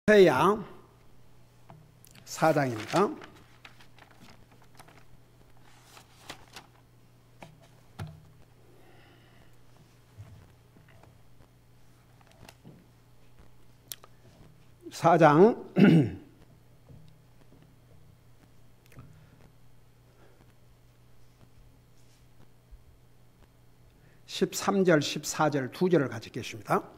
호세야 4장입니다. 사장 13절, 14절 두 절을 같이 읽겠습니다.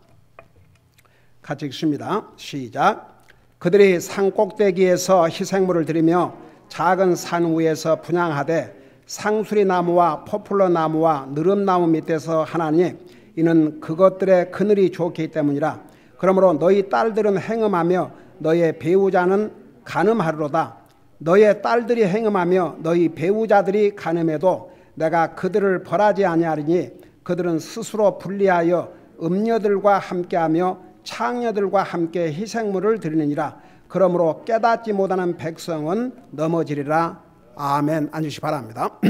같이 읽습니다. 시작. 그들이 산 꼭대기에서 희생물을 드리며 작은 산 위에서 분향하되 상수리 나무와 포플러 나무와 느릅나무 밑에서 하나니 이는 그것들의 그늘이 좋기 때문이라. 그러므로 너희 딸들은 행음하며 너의 배우자는 간음하리로다. 너의 딸들이 행음하며 너희 배우자들이 간음해도 내가 그들을 벌하지 아니하리니 그들은 스스로 분리하여 음녀들과 함께하며 창녀들과 함께 희생물을 드리느니라. 그러므로 깨닫지 못하는 백성은 넘어지리라. 아멘. 앉으시기 바랍니다.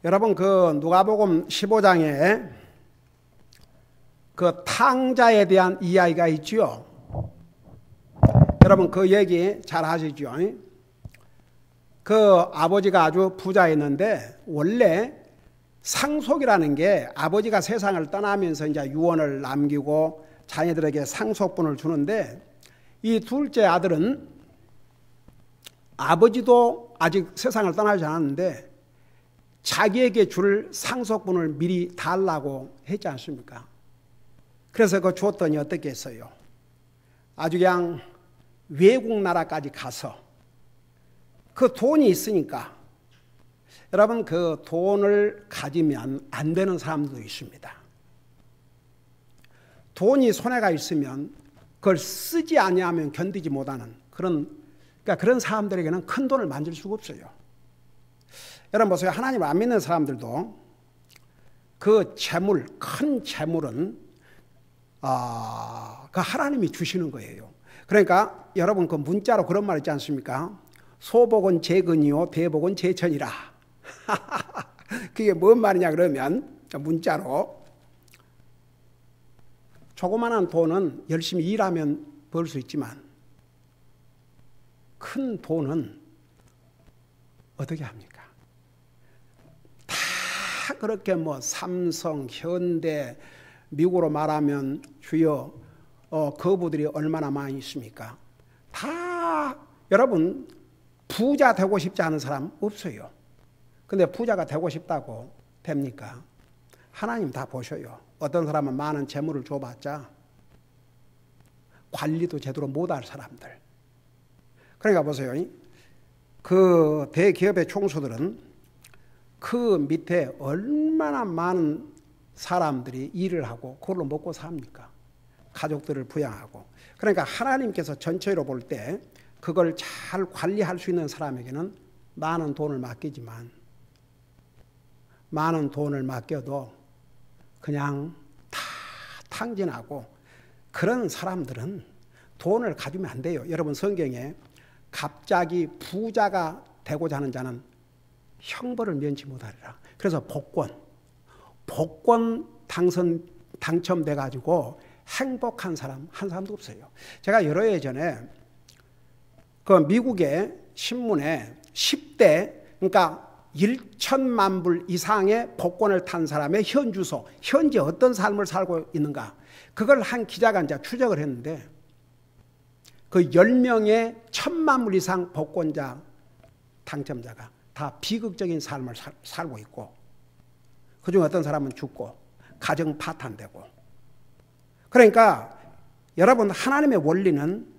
여러분, 그 누가복음 15장에 그 탕자에 대한 이야기가 있지요. 여러분 그 얘기 잘 하시죠. 그 아버지가 아주 부자였는데 원래 상속이라는 게 아버지가 세상을 떠나면서 이제 유언을 남기고 자녀들에게 상속분을 주는데 이 둘째 아들은 아버지도 아직 세상을 떠나지 않았는데 자기에게 줄 상속분을 미리 달라고 했지 않습니까? 그래서 그거 줬더니 어떻게 했어요? 아주 그냥 외국 나라까지 가서 그 돈이 있으니까 여러분 그 돈을 가지면 안 되는 사람도 있습니다. 돈이 손해가 있으면 그걸 쓰지 아니하면 견디지 못하는 그러니까 그런 사람들에게는 큰 돈을 만질 수가 없어요. 여러분 보세요. 하나님을 안 믿는 사람들도 그 재물, 큰 재물은 그 하나님이 주시는 거예요. 그러니까 여러분 그 문자로 그런 말 있지 않습니까? 소복은 재근이요 대복은 재천이라. 그게 뭔 말이냐 그러면 문자로 조그마한 돈은 열심히 일하면 벌 수 있지만 큰 돈은 어떻게 합니까? 다 그렇게 뭐 삼성, 현대, 미국으로 말하면 주요 거부들이 얼마나 많이 있습니까? 다 여러분 부자 되고 싶지 않은 사람 없어요. 근데 부자가 되고 싶다고 됩니까? 하나님 다 보셔요. 어떤 사람은 많은 재물을 줘봤자 관리도 제대로 못할 사람들. 그러니까 보세요. 그 대기업의 총수들은 그 밑에 얼마나 많은 사람들이 일을 하고 그걸로 먹고 삽니까? 가족들을 부양하고. 그러니까 하나님께서 전체로 볼 때 그걸 잘 관리할 수 있는 사람에게는 많은 돈을 맡기지만 많은 돈을 맡겨도 그냥 다 탕진하고 그런 사람들은 돈을 가지면 안 돼요. 여러분 성경에 갑자기 부자가 되고자 하는 자는 형벌을 면치 못하리라. 그래서 복권 당첨돼 가지고 행복한 사람 한 사람도 없어요. 제가 여러 해 전에 그 미국의 신문에 10대 그러니까 1천만 불 이상의 복권을 탄 사람의 현주소, 현재 어떤 삶을 살고 있는가 그걸 한 기자가 이제 추적을 했는데 그 10명의 1,000만 불 이상 복권자 당첨자가 다 비극적인 삶을 살고 있고 그중 어떤 사람은 죽고 가정 파탄되고. 그러니까 여러분 하나님의 원리는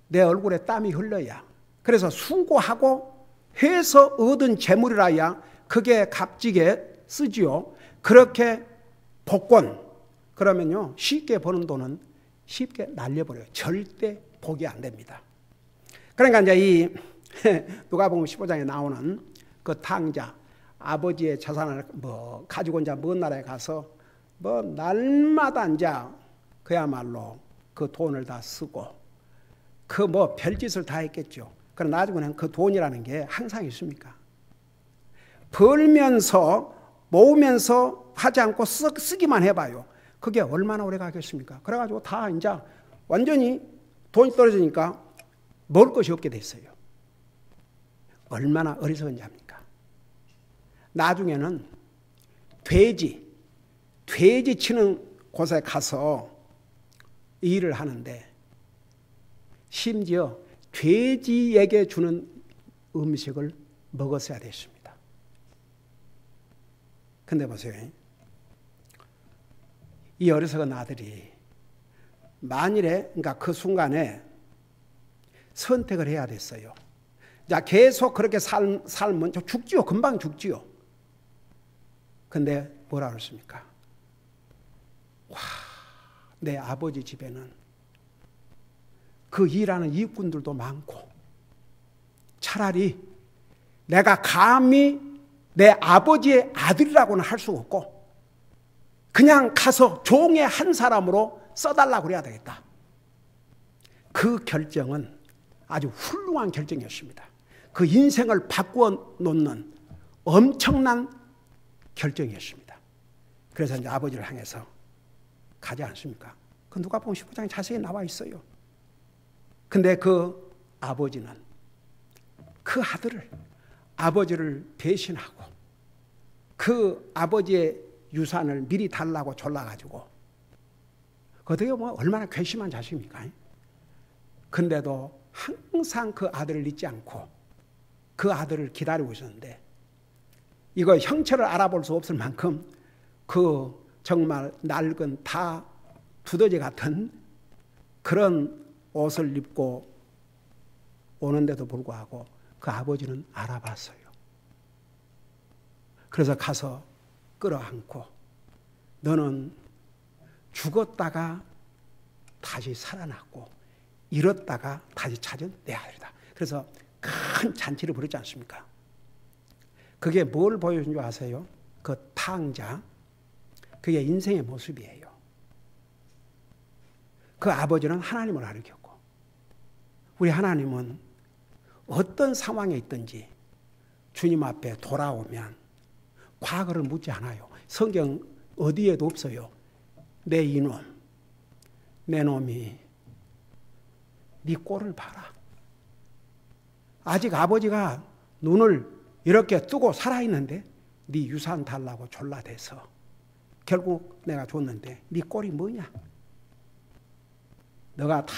내 얼굴에 땀이 흘러야 그래서 수고하고 해서 얻은 재물이라야 그게 값지게 쓰지요. 그렇게 복권 그러면요 쉽게 버는 돈은 쉽게 날려버려요. 절대 복이 안 됩니다. 그러니까 이제 이 누가복음 15장에 나오는 그 탕자 아버지의 재산을 가지고 이제 먼 나라에 가서 날마다 이제 그야말로 그 돈을 다 쓰고 그 별짓을 다 했겠죠. 그러나 나중에는 그 돈이라는 게 항상 있습니까? 벌면서 모으면서 하지 않고 쓰기만 해봐요. 그게 얼마나 오래 가겠습니까? 그래가지고 다 이제 완전히 돈이 떨어지니까 먹을 것이 없게 됐어요. 얼마나 어리석은 자입니까? 나중에는 돼지 치는 곳에 가서 일을 하는데 심지어 돼지에게 주는 음식을 먹었어야 됐습니다. 근데 보세요. 이 어리석은 아들이 만일에, 그러니까 그 순간에 선택을 해야 됐어요. 자, 계속 그렇게 살면 죽지요. 금방 죽지요. 근데 뭐라 그랬습니까? 와, 내 아버지 집에는 그 일하는 일꾼들도 많고 차라리 내가 감히 내 아버지의 아들이라고는 할 수 없고 그냥 가서 종의 한 사람으로 써달라고 그래야 되겠다. 그 결정은 아주 훌륭한 결정이었습니다. 그 인생을 바꾸어 놓는 엄청난 결정이었습니다. 그래서 이제 아버지를 향해서 가지 않습니까? 그 누가복음 15장에 자세히 나와 있어요. 근데 그 아버지는 그 아들을, 아버지를 배신하고 그 아버지의 유산을 미리 달라고 졸라가지고, 어떻게 보면 얼마나 괘씸한 자식입니까? 근데도 항상 그 아들을 잊지 않고 그 아들을 기다리고 있었는데, 이거 형체를 알아볼 수 없을 만큼 그 정말 낡은 다 두더지 같은 그런 옷을 입고 오는데도 불구하고 그 아버지는 알아봤어요. 그래서 가서 끌어안고, 너는 죽었다가 다시 살아났고 잃었다가 다시 찾은 내 아들이다. 그래서 큰 잔치를 부르지 않습니까? 그게 뭘 보여준 줄 아세요? 그 탕자, 그게 인생의 모습이에요. 그 아버지는 하나님을 가리켰고, 우리 하나님은 어떤 상황에 있든지 주님 앞에 돌아오면 과거를 묻지 않아요. 성경 어디에도 없어요. 내 이놈, 내 놈이 네 꼴을 봐라. 아직 아버지가 눈을 이렇게 뜨고 살아있는데 네 유산 달라고 졸라대서 결국 내가 줬는데 네 꼴이 뭐냐? 너가 다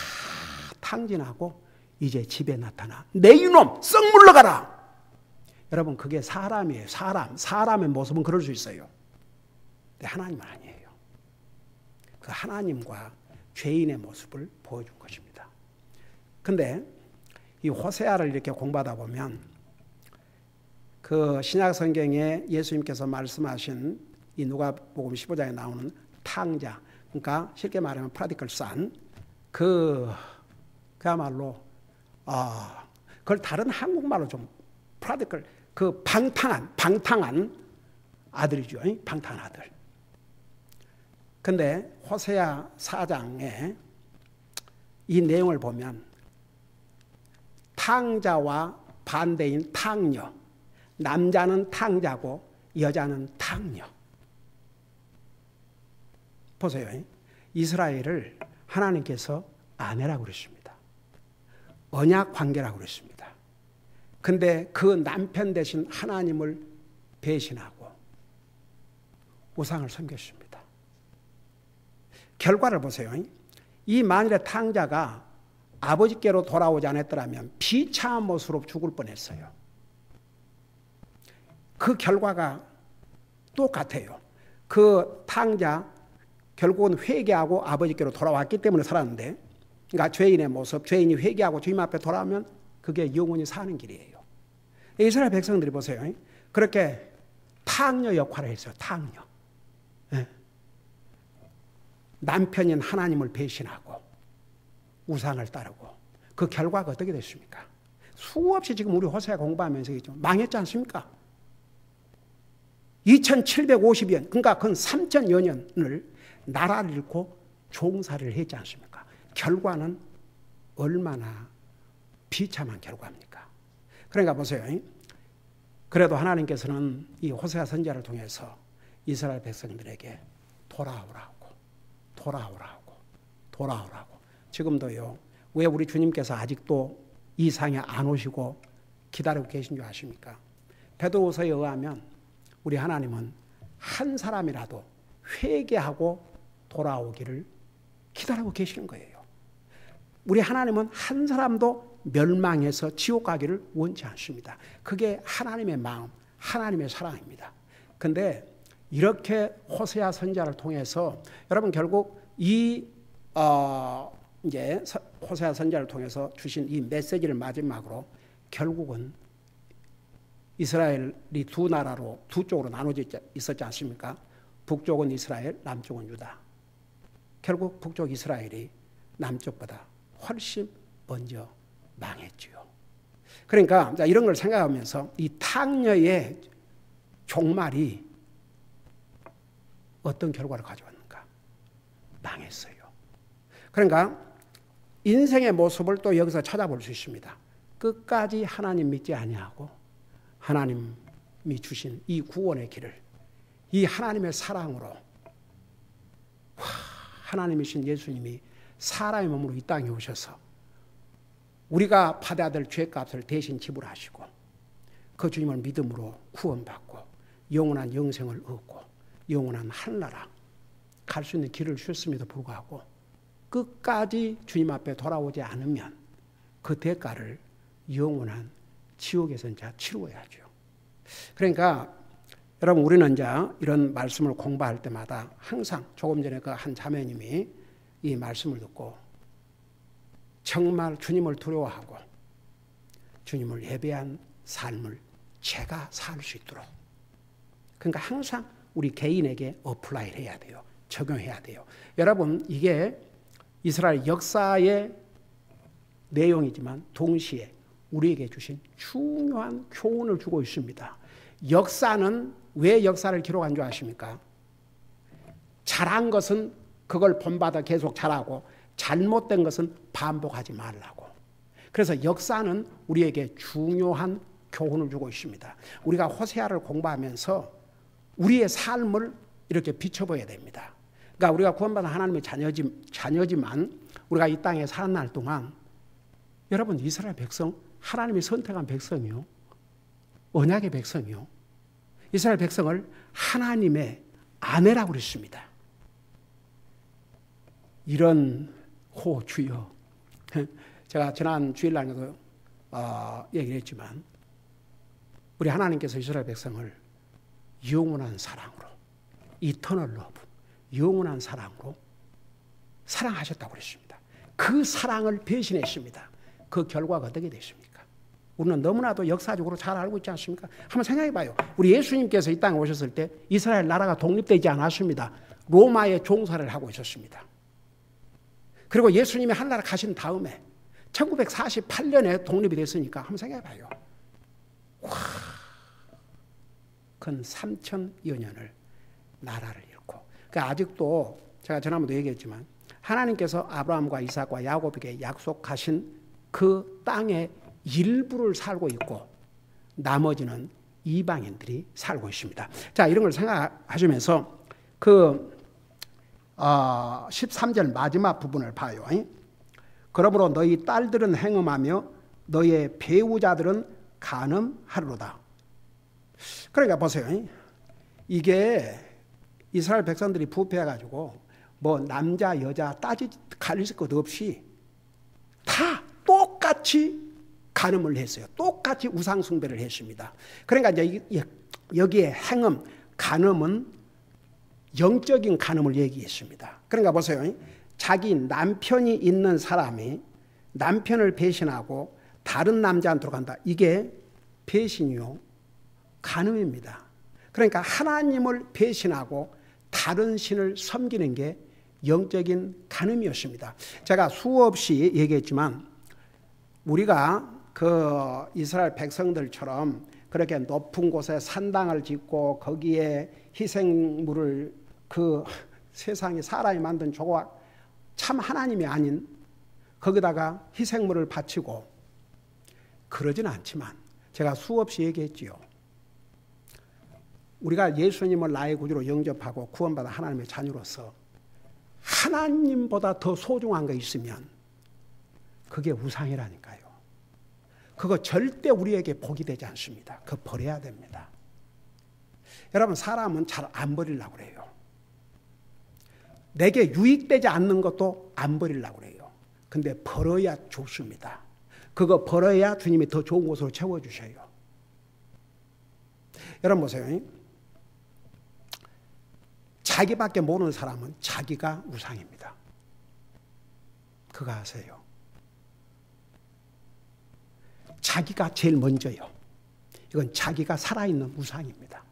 탕진하고 이제 집에 나타나. 내 이놈 썩 물러가라. 여러분, 그게 사람이에요. 사람의 모습은 그럴 수 있어요. 근데 하나님은 아니에요. 그 하나님과 죄인의 모습을 보여준 것입니다. 근데 이 호세아를 이렇게 공부하다 보면 그 신약 성경에 예수님께서 말씀하신 이 누가복음 15장에 나오는 탕자, 그러니까 쉽게 말하면 프라디컬 산, 그야말로 그걸 다른 한국말로 좀 프라디컬, 그 방탕한 아들이죠. 방탕한 아들. 근데 호세아 4장에 이 내용을 보면 탕자와 반대인 탕녀, 남자는 탕자고 여자는 탕녀. 보세요. 이스라엘을 하나님께서 아내라고 그랬습니다. 언약 관계라고 그랬습니다. 근데 그 남편 대신 하나님을 배신하고 우상을 섬겼습니다. 결과를 보세요. 이 만일에 탕자가 아버지께로 돌아오지 않았더라면 비참한 모습으로 죽을 뻔했어요. 그 결과가 똑같아요. 그 탕자 결국은 회개하고 아버지께로 돌아왔기 때문에 살았는데, 그러니까 죄인의 모습, 죄인이 회개하고 주님 앞에 돌아오면 그게 영원히 사는 길이에요. 이스라엘 백성들이 보세요. 그렇게 탕녀 역할을 했어요. 탕녀. 네. 남편인 하나님을 배신하고 우상을 따르고 그 결과가 어떻게 됐습니까? 수없이 지금 우리 호세아 공부하면서 망했지 않습니까? 2750년, 그러니까 그 3000여 년을 나라를 잃고 종살이를 했지 않습니까? 결과는 얼마나 비참한 결과입니까? 그러니까 보세요. 그래도 하나님께서는 이 호세아 선지자를 통해서 이스라엘 백성들에게 돌아오라고, 돌아오라고. 돌아오라고. 지금도요. 왜 우리 주님께서 아직도 이 상에 안 오시고 기다리고 계신 줄 아십니까? 베드로서에 의하면 우리 하나님은 한 사람이라도 회개하고 돌아오기를 기다리고 계시는 거예요. 우리 하나님은 한 사람도 멸망해서 지옥 가기를 원치 않습니다. 그게 하나님의 마음, 하나님의 사랑입니다. 근데 이렇게 호세아 선지자를 통해서 여러분 결국 이제 호세아 선지자를 통해서 주신 이 메시지를 마지막으로 결국은 이스라엘이 두 나라로 두 쪽으로 나눠져 있었지 않습니까? 북쪽은 이스라엘, 남쪽은 유다. 결국 북쪽 이스라엘이 남쪽보다 훨씬 먼저 망했지요. 그러니까 이런 걸 생각하면서 이 탕녀의 종말이 어떤 결과를 가져왔는가? 망했어요. 그러니까 인생의 모습을 또 여기서 찾아볼 수 있습니다. 끝까지 하나님 믿지 아니하고 하나님이 주신 이 구원의 길을 이 하나님의 사랑으로 하나님이신 예수님이 사람의 몸으로 이 땅에 오셔서 우리가 받아야 될 죄값을 대신 지불하시고 그 주님을 믿음으로 구원받고 영원한 영생을 얻고 영원한 하늘나라 갈 수 있는 길을 주셨음에도 불구하고 끝까지 주님 앞에 돌아오지 않으면 그 대가를 영원한 지옥에서 이제 치루어야죠. 그러니까 여러분 우리는 이제 이런 말씀을 공부할 때마다 항상 조금 전에 그 한 자매님이 이 말씀을 듣고 정말 주님을 두려워하고 주님을 예배한 삶을 제가 살 수 있도록 그러니까 항상 우리 개인에게 어플라이 해야 돼요. 적용해야 돼요. 여러분 이게 이스라엘 역사의 내용이지만 동시에 우리에게 주신 중요한 교훈을 주고 있습니다. 역사는 왜 역사를 기록한 줄 아십니까? 잘한 것은 그걸 본받아 계속 잘하고 잘못된 것은 반복하지 말라고. 그래서 역사는 우리에게 중요한 교훈을 주고 있습니다. 우리가 호세아를 공부하면서 우리의 삶을 이렇게 비춰봐야 됩니다. 그러니까 우리가 구원받은 하나님의 자녀지만 우리가 이 땅에 사는 날 동안 여러분 이스라엘 백성 하나님이 선택한 백성이요. 언약의 백성이요. 이스라엘 백성을 하나님의 아내라고 그랬습니다. 이런 주여 제가 지난 주일날에도 얘기를 했지만 우리 하나님께서 이스라엘 백성을 영원한 사랑으로 이터널 러브 영원한 사랑으로 사랑하셨다고 그랬습니다. 그 사랑을 배신했습니다. 그 결과가 어떻게 됐습니까? 우리는 너무나도 역사적으로 잘 알고 있지 않습니까? 한번 생각해 봐요. 우리 예수님께서 이 땅에 오셨을 때 이스라엘 나라가 독립되지 않았습니다. 로마의 종사를 하고 있었습니다. 그리고 예수님이 하늘나라 가신 다음에 1948년에 독립이 됐으니까 한번 생각해 봐요. 근 3,000여 년을 나라를 잃고 그러니까 아직도 제가 지난번도 얘기했지만 하나님께서 아브라함과 이삭과 야곱에게 약속하신 그 땅의 일부를 살고 있고 나머지는 이방인들이 살고 있습니다. 자, 이런 걸 생각하시면서 그 13절 마지막 부분을 봐요. 그러므로 너희 딸들은 행음하며 너희의 배우자들은 간음하리로다. 그러니까 보세요. 이게 이스라엘 백성들이 부패해가지고 뭐 남자 여자 가릴 것 없이 다 똑같이 간음을 했어요. 똑같이 우상 숭배를 했습니다. 그러니까 이제 여기에 행음, 간음은 영적인 간음을 얘기했습니다. 그러니까 보세요. 자기 남편이 있는 사람이 남편을 배신하고 다른 남자한테 들어간다. 이게 배신이요. 간음입니다. 그러니까 하나님을 배신하고 다른 신을 섬기는 게 영적인 간음이었습니다. 제가 수없이 얘기했지만 우리가 그 이스라엘 백성들처럼 그렇게 높은 곳에 산당을 짓고 거기에 희생물을 그 세상에 사람이 만든 조각 참 하나님이 아닌 거기다가 희생물을 바치고 그러지는 않지만 제가 수없이 얘기했지요. 우리가 예수님을 나의 구주로 영접하고 구원받아 하나님의 자녀로서 하나님보다 더 소중한 거 있으면 그게 우상이라니까요. 그거 절대 우리에게 복이 되지 않습니다. 그거 버려야 됩니다. 여러분, 사람은 잘 안 버리려고 그래요. 내게 유익되지 않는 것도 안 버리려고 그래요. 근데 버려야 좋습니다. 그거 버려야 주님이 더 좋은 곳으로 채워주셔요. 여러분 보세요. 자기밖에 모르는 사람은 자기가 우상입니다. 그거 아세요? 자기가 제일 먼저요. 이건 자기가 살아있는 우상입니다.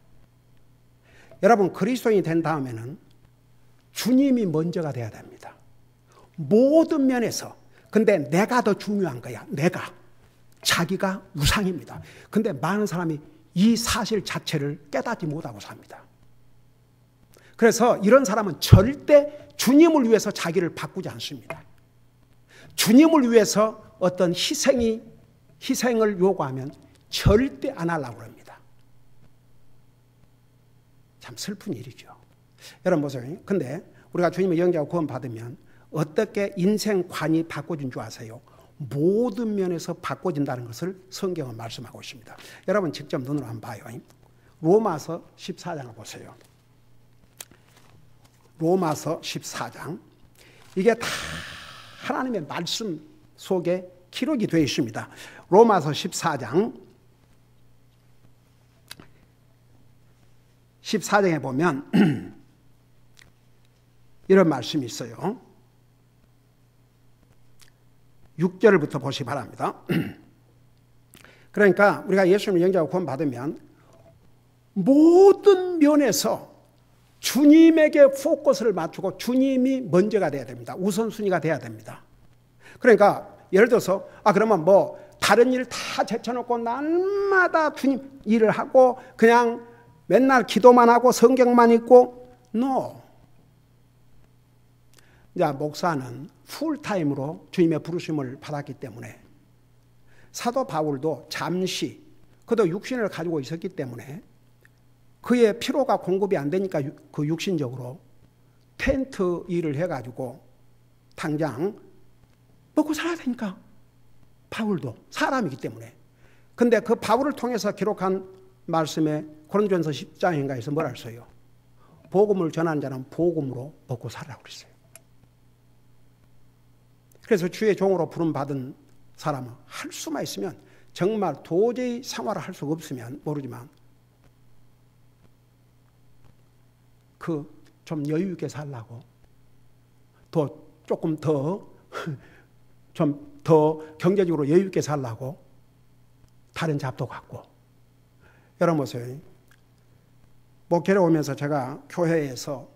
여러분, 그리스도인이 된 다음에는 주님이 먼저가 돼야 됩니다. 모든 면에서. 근데 내가 더 중요한 거야. 내가. 자기가 우상입니다. 근데 많은 사람이 이 사실 자체를 깨닫지 못하고 삽니다. 그래서 이런 사람은 절대 주님을 위해서 자기를 바꾸지 않습니다. 주님을 위해서 어떤 희생을 요구하면 절대 안 하려고 합니다. 참 슬픈 일이죠. 여러분 보세요. 근데 우리가 주님의 영접하고 구원 받으면 어떻게 인생관이 바꿔진 줄 아세요? 모든 면에서 바꿔진다는 것을 성경은 말씀하고 있습니다. 여러분 직접 눈으로 한번 봐요. 로마서 14장을 보세요. 로마서 14장. 이게 다 하나님의 말씀 속에 기록이 되어 있습니다. 로마서 14장 14장에 보면 이런 말씀이 있어요. 6절부터 보시기 바랍니다. 그러니까 우리가 예수님을 영접하고 구원 받으면 모든 면에서 주님에게 포커스를 맞추고 주님이 먼저가 돼야 됩니다. 우선순위가 돼야 됩니다. 그러니까 예를 들어서 그러면 뭐 다른 일 다 제쳐놓고 날마다 주님 일을 하고 그냥 맨날 기도만 하고 성경만 읽고 No. 자, 목사는 풀타임으로 주님의 부르심을 받았기 때문에 사도 바울도 잠시 그도 육신을 가지고 있었기 때문에 그의 피로가 공급이 안 되니까 그 육신적으로 텐트 일을 해가지고 당장 먹고 살아야 되니까 바울도 사람이기 때문에. 근데 그 바울을 통해서 기록한 말씀에 고린도전서 10장인가에서 뭐라 했어요? 복음을 전하는 자는 복음으로 먹고 살라고 그랬어요. 그래서 주의 종으로 부름받은 사람은 할 수만 있으면 정말 도저히 생활을 할 수가 없으면 모르지만 좀 여유 있게 살라고 조금 더 좀 더 경제적으로 여유 있게 살라고 다른 잡도 갖고. 여러분 보세요. 목회를 오면서 제가 교회에서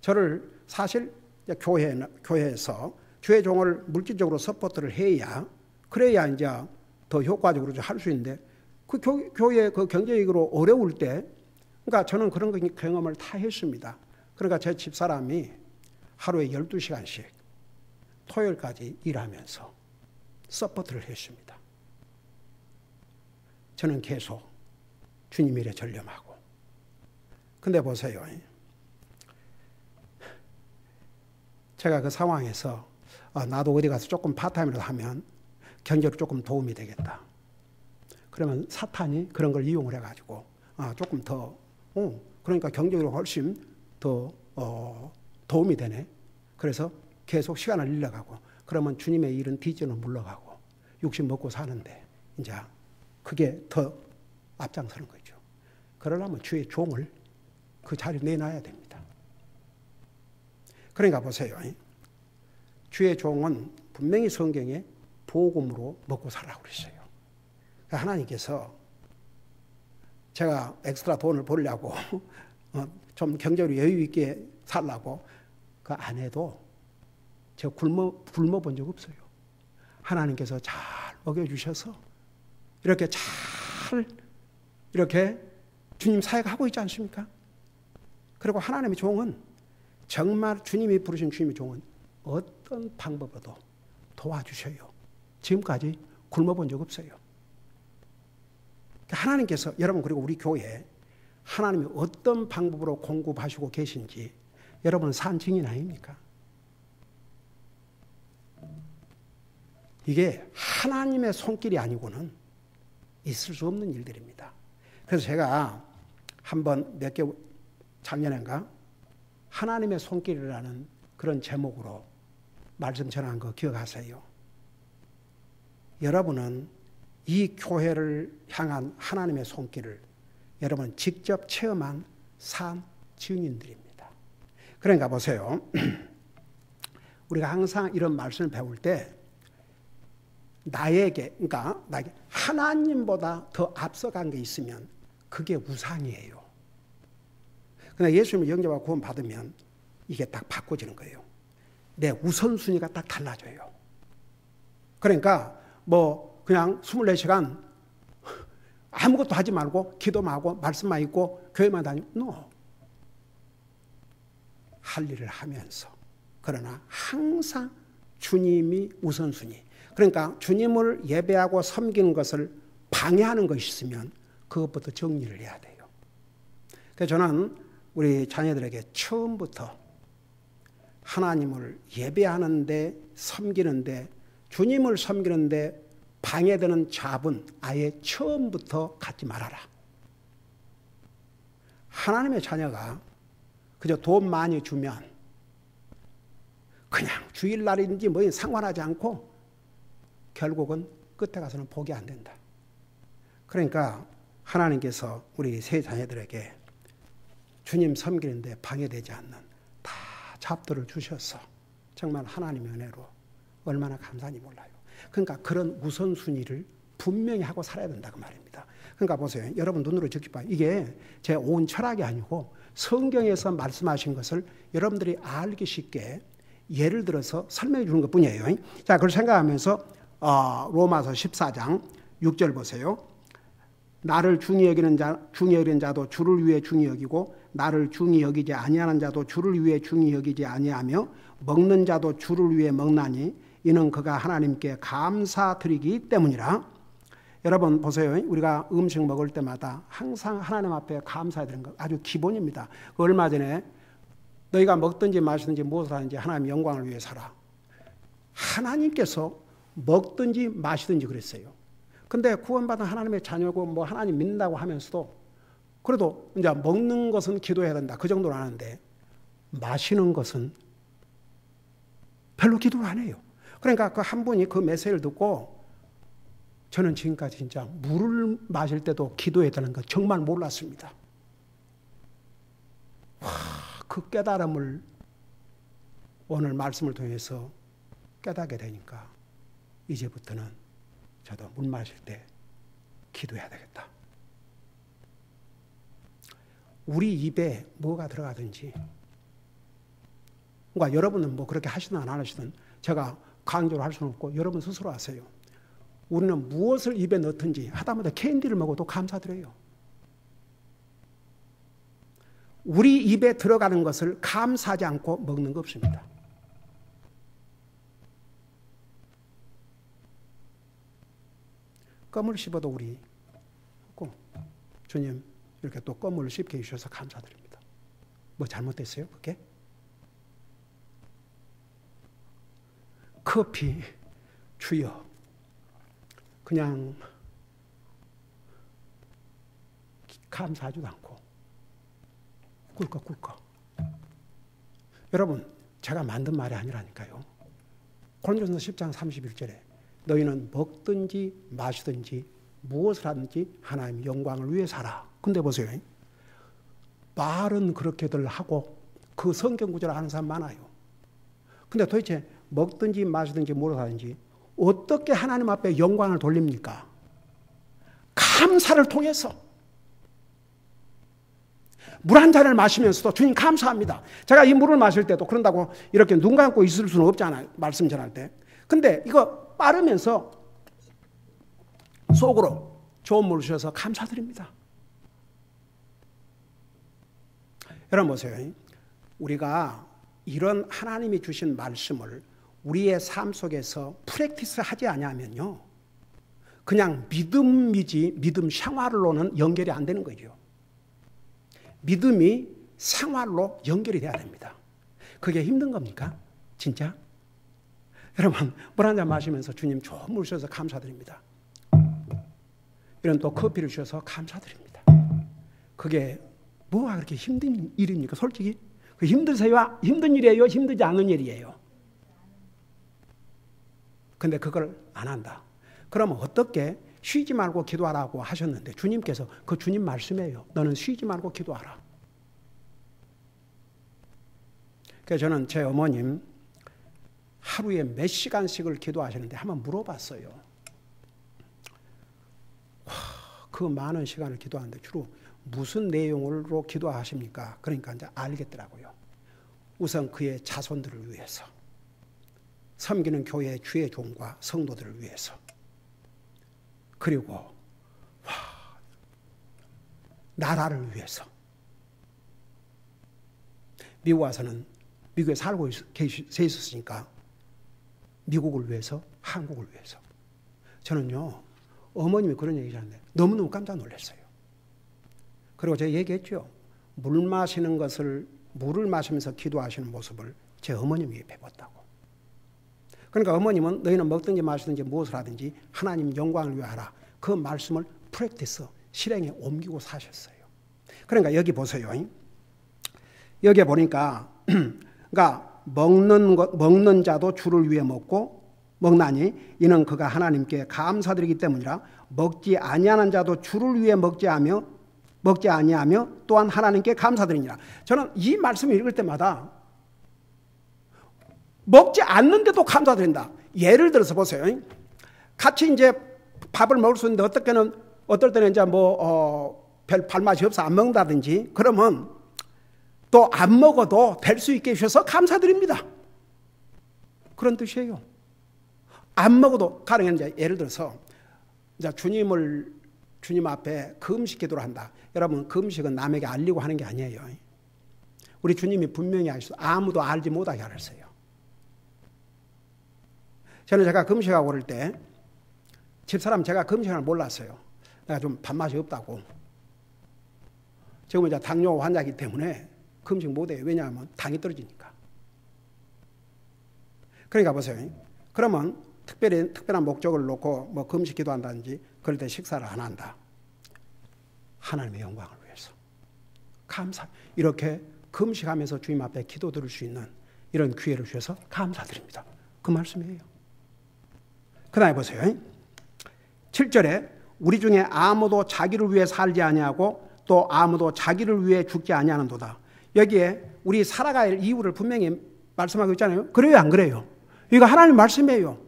저를 사실 교회에서 주의 종을 물질적으로 서포트를 해야 그래야 이제 더 효과적으로 할 수 있는데 그 교회 그 경제적으로 어려울 때 그러니까 저는 그런 경험을 다 했습니다. 그러니까 제 집사람이 하루에 12시간씩 토요일까지 일하면서 서포트를 했습니다. 저는 계속 주님 일에 전념하고. 근데 보세요. 제가 그 상황에서 나도 어디 가서 조금 파타임이라도 하면 경제로 조금 도움이 되겠다. 그러면 사탄이 그런 걸 이용을 해가지고 조금 더 그러니까 경제적으로 훨씬 더 도움이 되네. 그래서 계속 시간을 일러가고 그러면 주님의 일은 뒤져는 물러가고 육신 먹고 사는데 이제 그게 더 앞장서는 거죠. 그러려면 주의 종을 그 자리에 내놔야 됩니다. 그러니까 보세요. 주의 종은 분명히 성경에 복음으로 먹고 살라고 그랬어요. 하나님께서 제가 엑스트라 돈을 벌려고 좀 경제로 여유 있게 살라고 그 안 해도 제가 굶어 본 적 없어요. 하나님께서 잘 먹여주셔서 이렇게 잘 이렇게 주님 사역하고 있지 않습니까? 그리고 하나님의 종은 정말 주님이 부르신 주님의 종은 어떤 방법으로도 도와주셔요. 지금까지 굶어 본 적 없어요. 하나님께서 여러분 그리고 우리 교회에 하나님이 어떤 방법으로 공급하시고 계신지 여러분은 산 증인 아닙니까? 이게 하나님의 손길이 아니고는 있을 수 없는 일들입니다. 그래서 제가 한번 작년인가 하나님의 손길이라는 그런 제목으로 말씀 전한 거 기억하세요? 여러분은 이 교회를 향한 하나님의 손길을 여러분 직접 체험한 산 증인들입니다. 그러니까 보세요. 우리가 항상 이런 말씀을 배울 때 나에게 하나님보다 더 앞서간 게 있으면 그게 우상이에요. 그러나 예수님을 영접하고 구원 받으면 이게 딱 바꿔지는 거예요. 내 우선순위가 딱 달라져요. 그러니까 그냥 24시간 아무것도 하지 말고 기도만 하고 말씀만 읽고 교회만 다니고 할 일을 하면서 그러나 항상 주님이 우선순위. 그러니까 주님을 예배하고 섬기는 것을 방해하는 것이 있으면 그것부터 정리를 해야 돼요. 그래서 저는 우리 자녀들에게 처음부터 하나님을 예배하는데 섬기는데 주님을 섬기는데 방해되는 잡은 아예 처음부터 갖지 말아라. 하나님의 자녀가 그저 돈 많이 주면 그냥 주일날인지 뭐인 상관하지 않고 결국은 끝에 가서는 복이 안 된다. 그러니까 하나님께서 우리 세 자녀들에게 주님 섬기는데 방해되지 않는 다 잡들을 주셔서 정말 하나님의 은혜로 얼마나 감사한지 몰라요. 그러니까 그런 우선순위를 분명히 하고 살아야 된다 그 말입니다. 그러니까 보세요. 여러분 눈으로 지켜봐요. 이게 제 온 철학이 아니고 성경에서 말씀하신 것을 여러분들이 알기 쉽게 예를 들어서 설명해 주는 것뿐이에요. 자, 그걸 생각하면서 로마서 14장 6절 보세요. 나를 중히 여기는 자도 주를 위해 중히 여기고 나를 중히 여기지 아니하는 자도 주를 위해 중히 여기지 아니하며 먹는 자도 주를 위해 먹나니 이는 그가 하나님께 감사드리기 때문이라. 여러분 보세요. 우리가 음식 먹을 때마다 항상 하나님 앞에 감사해야 되는 거 아주 기본입니다. 얼마 전에 너희가 먹든지 마시든지 무엇을 하든지 하나님 영광을 위해 살아. 하나님께서 먹든지 마시든지 그랬어요. 근데 구원받은 하나님의 자녀고 하나님 믿는다고 하면서도 그래도 이제 먹는 것은 기도해야 된다. 그 정도는 아는데 마시는 것은 별로 기도를 안 해요. 그러니까 그 한 분이 그 메시지를 듣고 저는 지금까지 진짜 물을 마실 때도 기도해야 되는 거 정말 몰랐습니다. 그 깨달음을 오늘 말씀을 통해서 깨닫게 되니까 이제부터는 저도 물 마실 때 기도해야 되겠다. 우리 입에 뭐가 들어가든지 그러니까 여러분은 그렇게 하시든 안 하시든 제가 강조를 할 수는 없고 여러분 스스로 아세요. 우리는 무엇을 입에 넣든지 하다못해 캔디를 먹어도 감사드려요. 우리 입에 들어가는 것을 감사하지 않고 먹는 거 없습니다. 껌을 씹어도 우리 주님 이렇게 또 껌을 씹게 해주셔서 감사드립니다. 뭐 잘못됐어요? 그게? 커피 주여 그냥 감사하지도 않고 꿀꺽꿀꺽. 여러분 제가 만든 말이 아니라니까요. 고린도전서 10장 31절에 너희는 먹든지 마시든지 무엇을 하든지 하나님 영광을 위해서 하라. 근데 보세요. 말은 그렇게들 하고 그 성경 구절을 아는 사람 많아요. 근데 도대체 먹든지 마시든지 무엇을 하든지 어떻게 하나님 앞에 영광을 돌립니까? 감사를 통해서. 물 한 잔을 마시면서도 주님 감사합니다. 제가 이 물을 마실 때도 그런다고 이렇게 눈 감고 있을 수는 없잖아요. 말씀 전할 때. 근데 이거 빠르면서 속으로 좋은 물을 주셔서 감사드립니다. 여러분 보세요. 우리가 이런 하나님이 주신 말씀을 우리의 삶 속에서 프랙티스 하지 않으면요. 그냥 믿음이지 믿음 생활로는 연결이 안 되는 거죠. 믿음이 생활로 연결이 돼야 됩니다. 그게 힘든 겁니까? 진짜? 여러분 물 한 잔 마시면서 주님 좋은 물 주셔서 감사드립니다. 이런 또 커피를 주셔서 감사드립니다. 그게 뭐가 그렇게 힘든 일입니까? 솔직히 힘드세요? 힘든 일이에요? 힘들지 않은 일이에요? 근데 그걸 안 한다. 그러면 어떻게? 쉬지 말고 기도하라고 하셨는데 주님께서 그 주님 말씀이에요. 너는 쉬지 말고 기도하라. 그래서 저는 제 어머님 하루에 몇 시간씩을 기도하시는데 한번 물어봤어요. 그 많은 시간을 기도하는데 주로 무슨 내용으로 기도하십니까? 그러니까 이제 알겠더라고요. 우선 그의 자손들을 위해서, 섬기는 교회 주의 종과 성도들을 위해서, 그리고 나라를 위해서. 미국 와서는 미국에 살고 세 있었으니까 미국을 위해서, 한국을 위해서. 저는요, 어머님이 그런 얘기 하는데 너무너무 깜짝 놀랐어요. 그리고 제가 얘기했죠. 물 마시는 것을, 물을 마시면서 기도하시는 모습을 제 어머님이 배웠다고. 그러니까 어머님은 너희는 먹든지 마시든지 무엇을 하든지 하나님 영광을 위하여 하라. 그 말씀을 프랙티스, 실행에 옮기고 사셨어요. 그러니까 여기 보세요. 여기에 보니까 그러니까 먹는 자도 주를 위해 먹나니 이는 그가 하나님께 감사드리기 때문이라. 먹지 아니하는 자도 주를 위해 먹지 아니하며 또한 하나님께 감사드리니라. 저는 이 말씀을 읽을 때마다 먹지 않는데도 감사드린다. 예를 들어서 보세요. 같이 이제 밥을 먹을 수 있는데 어떨 때는 이제 별 발맛이 없어 안 먹는다든지 그러면 또 안 먹어도 될 수 있게 해주셔서 감사드립니다. 그런 뜻이에요. 안 먹어도 가능한 이제 예를 들어서 이제 주님 앞에 금식 기도를 한다. 여러분 금식은 남에게 알리고 하는 게 아니에요. 우리 주님이 분명히 하셔서 아무도 알지 못하게 하셨어요. 저는 제가 금식하고 그럴 때 집사람 제가 금식을 몰랐어요. 내가 좀 밥맛이 없다고. 지금은 이제 당뇨 환자이기 때문에 금식 못해요. 왜냐하면 당이 떨어지니까. 그러니까 보세요. 그러면 특별한 목적을 놓고 뭐 금식 기도한다든지 그럴 때 식사를 안 한다. 하나님의 영광을 위해서. 감사. 이렇게 금식하면서 주님 앞에 기도 드릴 수 있는 이런 기회를 주셔서 감사드립니다. 그 말씀이에요. 그 다음에 보세요. 7절에 우리 중에 아무도 자기를 위해 살지 아니하고 또 아무도 자기를 위해 죽지 아니하는도다. 여기에 우리 살아갈 이유를 분명히 말씀하고 있잖아요. 그래요, 안 그래요? 이거 하나님 말씀이에요.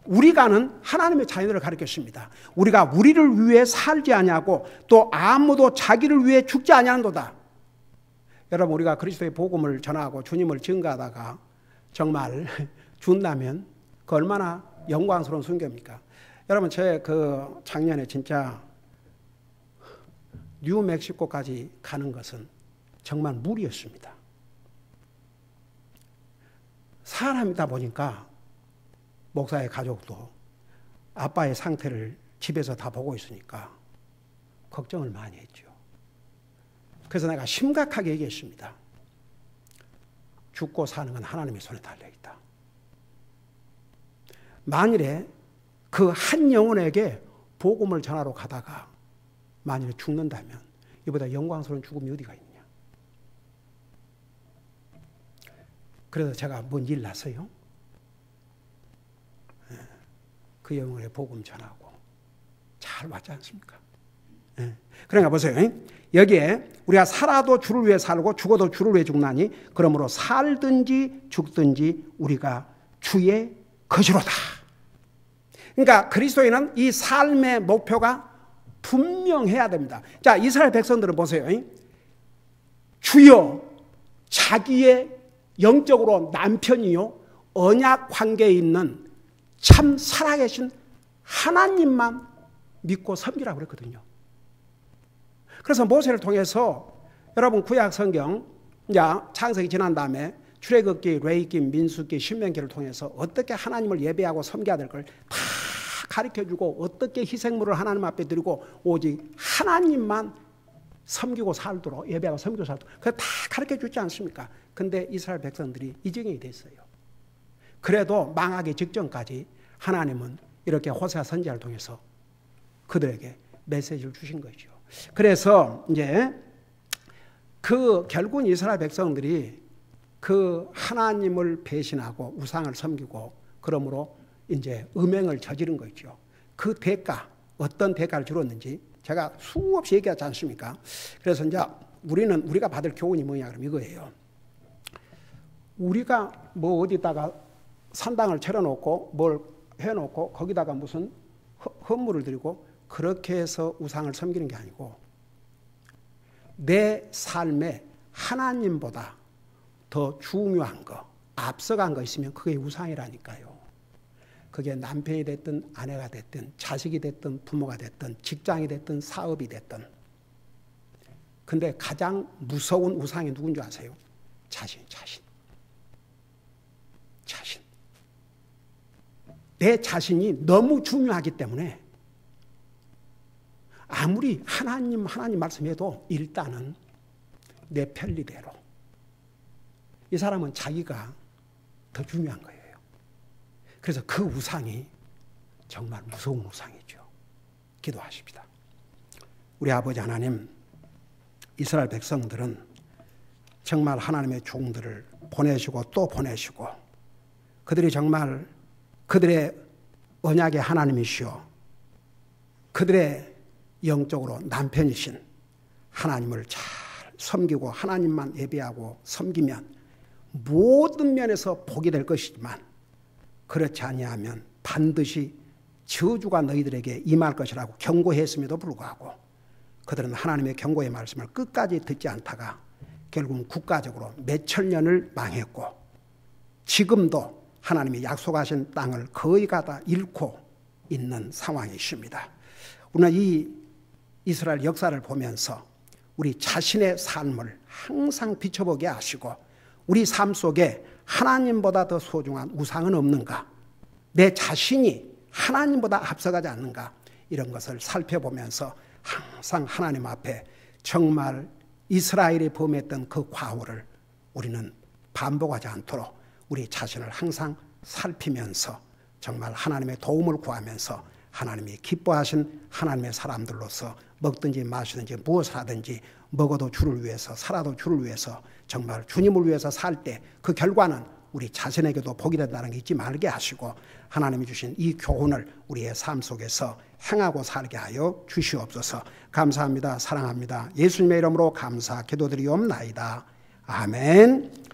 우리가는 하나님의 자녀들을 가르쳤습니다. 우리가 우리를 위해 살지 아니하고 또 아무도 자기를 위해 죽지 아니하는도다. 여러분 우리가 그리스도의 복음을 전하고 주님을 증거하다가 정말 죽는다면 그 얼마나 영광스러운 순교입니까? 여러분 제 그 작년에 진짜 뉴멕시코까지 가는 것은 정말 무리였습니다. 사람이다 보니까 목사의 가족도 아빠의 상태를 집에서 다 보고 있으니까 걱정을 많이 했죠. 그래서 내가 심각하게 얘기했습니다. 죽고 사는 건 하나님의 손에 달려있다. 만일에 그 한 영혼에게 복음을 전하러 가다가 만일에 죽는다면 이보다 영광스러운 죽음이 어디가 있냐. 그래서 제가 뭔 일 났어요? 그 영혼의 복음 전하고 잘 왔지 않습니까? 그러니까 보세요. 여기에 우리가 살아도 주를 위해 살고 죽어도 주를 위해 죽나니 그러므로 살든지 죽든지 우리가 주의 것이로다. 그러니까 그리스도인은 이 삶의 목표가 분명해야 됩니다. 자, 이스라엘 백성들은 보세요. 주여 자기의 영적으로 남편이요 언약 관계에 있는 참 살아계신 하나님만 믿고 섬기라고 그랬거든요. 그래서 모세를 통해서 여러분 구약 성경 창세기 지난 다음에 출애굽기, 레위기, 민수기, 신명기를 통해서 어떻게 하나님을 예배하고 섬겨야 될 걸 다 가르쳐주고 어떻게 희생물을 하나님 앞에 드리고 오직 하나님만 섬기고 살도록 예배하고 섬기고 살도록 그걸 다 가르쳐주지 않습니까? 근데 이스라엘 백성들이 이정이 됐어요. 그래도 망하기 직전까지 하나님은 이렇게 호세아 선지자를 통해서 그들에게 메시지를 주신 거죠. 그래서 이제 그 결국은 이스라엘 백성들이 그 하나님을 배신하고 우상을 섬기고 그러므로 이제 음행을 저지른 거죠. 그 대가, 어떤 대가를 치렀는지 제가 수없이 얘기하지 않습니까? 그래서 이제 우리가 받을 교훈이 뭐냐 그러면 이거예요. 우리가 뭐 어디다가 산당을 차려놓고 뭘 해놓고 거기다가 무슨 헌물을 드리고 그렇게 해서 우상을 섬기는 게 아니고 내 삶에 하나님보다 더 중요한 거, 앞서간 거 있으면 그게 우상이라니까요. 그게 남편이 됐든 아내가 됐든 자식이 됐든 부모가 됐든 직장이 됐든 사업이 됐든. 근데 가장 무서운 우상이 누군지 아세요? 자신. 내 자신이 너무 중요하기 때문에 아무리 하나님 말씀해도 일단은 내 편리대로. 이 사람은 자기가 더 중요한 거예요. 그래서 그 우상이 정말 무서운 우상이죠. 기도하십니다. 우리 아버지 하나님, 이스라엘 백성들은 정말 하나님의 종들을 보내시고 또 보내시고 그들이 정말 그들의 언약의 하나님이시오. 그들의 영적으로 남편이신 하나님을 잘 섬기고 하나님만 예배하고 섬기면 모든 면에서 복이 될 것이지만 그렇지 아니하면 반드시 저주가 너희들에게 임할 것이라고 경고했음에도 불구하고 그들은 하나님의 경고의 말씀을 끝까지 듣지 않다가 결국은 국가적으로 몇천 년을 망했고 지금도 하나님이 약속하신 땅을 거의 다 잃고 있는 상황이십니다. 우리는 이 이스라엘 역사를 보면서 우리 자신의 삶을 항상 비춰보게 하시고 우리 삶 속에 하나님보다 더 소중한 우상은 없는가? 내 자신이 하나님보다 앞서가지 않는가? 이런 것을 살펴보면서 항상 하나님 앞에 정말 이스라엘이 범했던 그 과오를 우리는 반복하지 않도록 우리 자신을 항상 살피면서 정말 하나님의 도움을 구하면서 하나님이 기뻐하신 하나님의 사람들로서 먹든지 마시든지 무엇을 하든지 먹어도 주를 위해서 살아도 주를 위해서 정말 주님을 위해서 살 때 그 결과는 우리 자신에게도 복이 된다는 게 잊지 말게 하시고 하나님이 주신 이 교훈을 우리의 삶 속에서 행하고 살게 하여 주시옵소서. 감사합니다. 사랑합니다. 예수님의 이름으로 감사 기도드리옵나이다. 아멘.